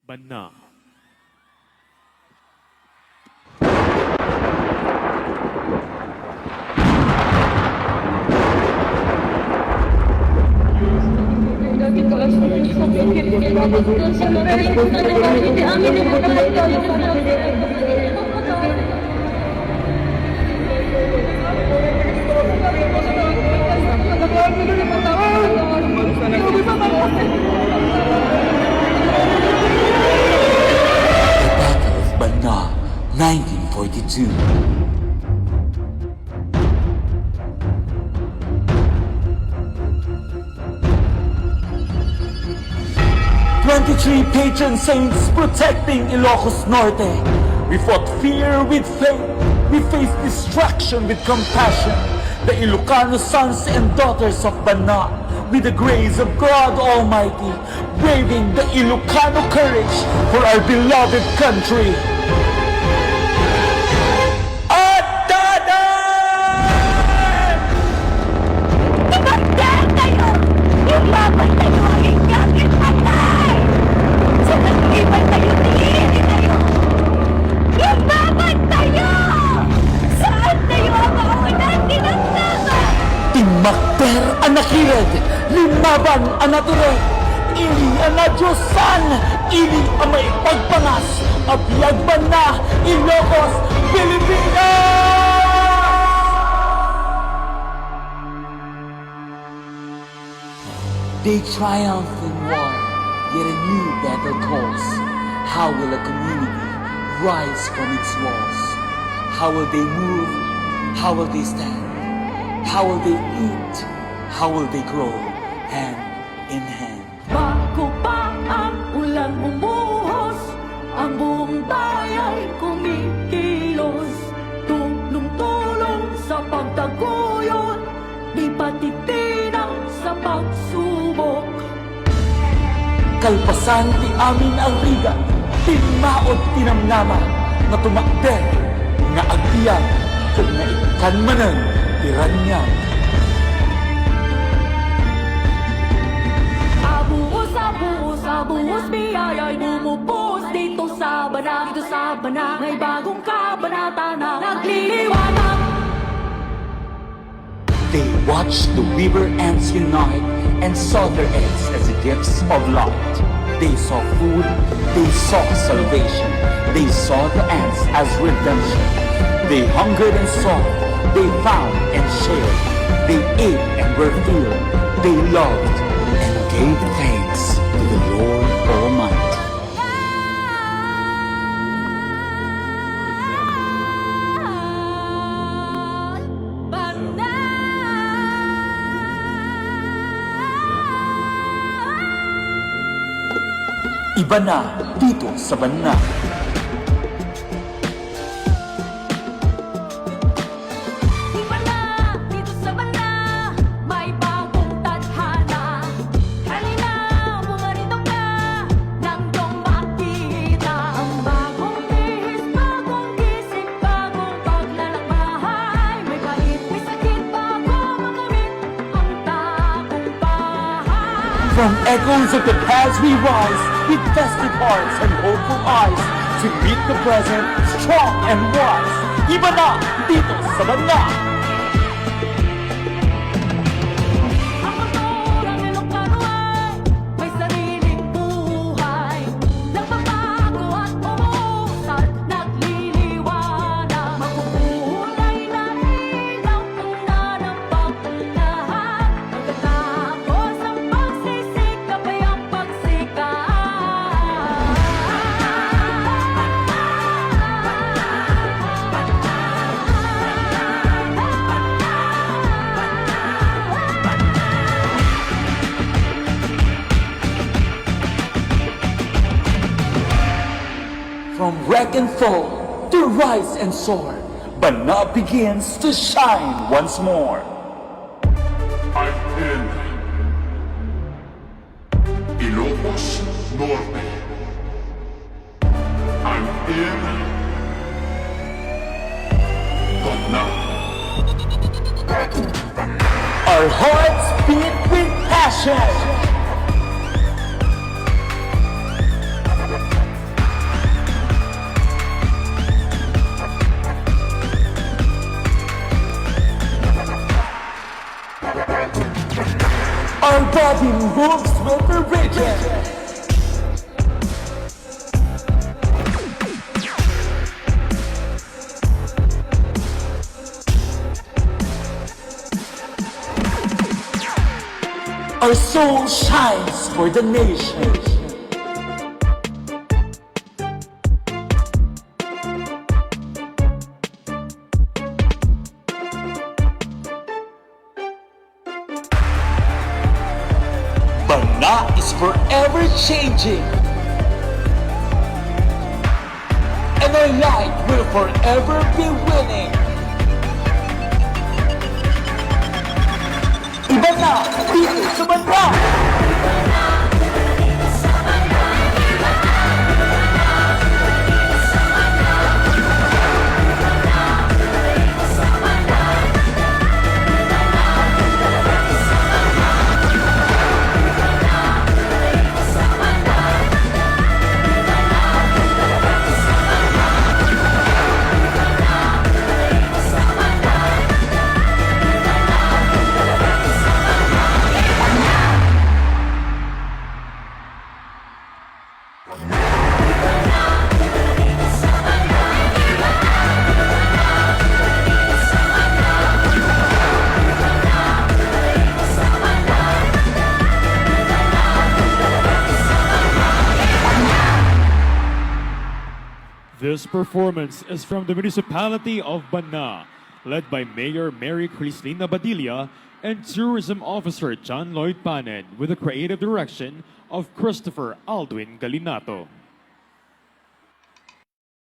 Bana. Battle of Bana, 1942. 23 patron saints protecting Ilocos Norte. We fought fear with faith. We faced destruction with compassion. The Ilocano sons and daughters of Bana, with the grace of God Almighty, braving the Ilocano courage for our beloved country. Atanan! Tumanda kayo! Lumaban kayo ang inyong ipatay! Sa nag-iban kayo, tihirin kayo! Lumaban kayo! Saan kayo ang maunang tinagtagan? Timakter anakired, limaban anatured, ili anadyosan, ili ang may pagpangas, abiyagban na Ilocos, Pilipinas! They triumph in war, yet a new battle calls. How will a community rise from its walls? How will they move? How will they stand? How will they eat? How will they grow hand in hand? Bago pa ang ulan bumuhos, ang buong bayay kumikilos. Tulong-tulong sa pagtaguyod, di patitinang sa pagsubok. Kalpasan ti amin ang riga, timaod tinamnama, na tumakder, nga agbiyan, kag nga ikan manang tiranyang. Abuhos, abuhos, biyaya'y bumubuhos dito sa Bana, dito sa Bana. May bagong kabanata na nagliliwanag. They watched the river ants unite and saw their eggs as gifts of light. They saw food, they saw salvation, they saw the ants as redemption. They hungered and sought, they found and shared. They ate and were filled, they loved and gave thanks to the Lord Almighty. Iba na dito sa Bana. Iba na dito sa Bana, may bagong tadhana. Halina, bumarito ka, nang iyong makita ang bagong bihis, bagong gising, bagong paglalakbay. May bait, may sakit, bago makamit ang tagumpay. From echoes of the past we rise, with festive hearts and hopeful eyes, to meet the present, strong and wise. Iba na dito sa Bana. Ang motor ang Ilocano ay may sariling buhay. Nagbabago at umusad, nagliliwanag. Makukulay na ilaw ang nanampak ng lahat. Pagkatapos ang pagsisikap ay ang pagsikat. From wreck and fall to rise and soar, Bana begins to shine once more. I'm in Ilocos Norte. I'm in Bana. Our hearts beat with passion. He moves with the rhythm. Our soul shines for the nation. Bana is forever changing, and our light will forever be winning. Iba na, dito sa banda! This performance is from the municipality of Bana, led by Mayor Mary Cristina Badilla and Tourism Officer John Lloyd Panen, with the creative direction of Christopher Aldwin Galinato.